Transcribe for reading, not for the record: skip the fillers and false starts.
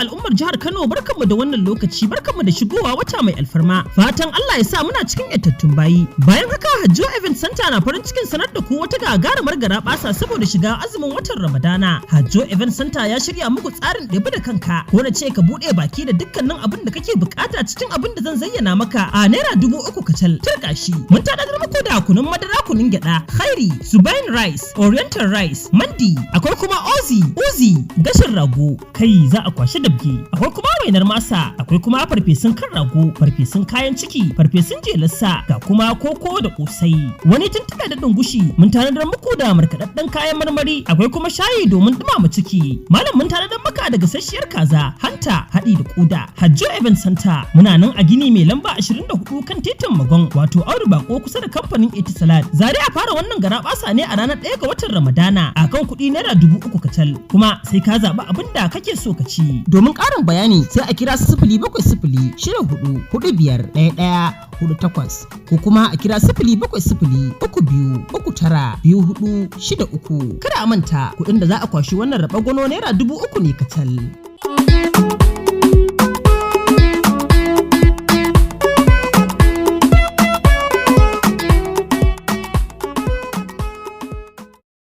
al'ummar jihar Kano barkanmu da wannan lokaci barkanmu da shigowa wata mai alfarma. Fatan Allah ya sa muna cikin yattattun bayi. Bayan haka Hajjo Event Center na farin cikin sanar da ku wata gagarumar garabasa saboda shiga azumin watan Ramadana. Hajjo Event Center ya shirya muku tsarin ɗebi da kanka ko na ce ka buɗe baki da dukkanin abin da kake bukata cikin abin da zan zayyana maka a naira 3,000 kacal. Turka shi. Mun tanadar muku da kunun madara, kunun gyada, khairi, subain rice, oriental rice, mandi, akwai kuma uzi, gashin rago, kai za a kwashi dabge. Akwai kuma wainar masa, akwai kuma farfesun kan rago, farfesun kayan ciki, farfesun jelarsa, ga kuma koko da kosai. Wani tuntuɓe da dungushi mun tanadar muku da markaɗaɗɗen kayan marmari, akwai kuma shayi domin ɗumama ciki. Malam mun tanadar maka da gasasshiyar kaza, hanta, haɗi da koda. Hajjo Event Center muna nan a gini mai lamba 24 kan titin Magon, wato Audu Bako kusa da kamfanin Etisalat. Zare a fara wannan garabasa ne a ranar 1 ga watan Ramadana akan kuɗi naira 3,000 kacal, kuma sai ka zaɓi abin da kake so ka ci. Domin ƙarin bayani sai a kira 0700 64 45 11 48 ko kuma a kira 0700 32 39 24 63. Kada a manta kuɗin da za a kwashi wannan raɓa gono naira 3,000 ne kacal.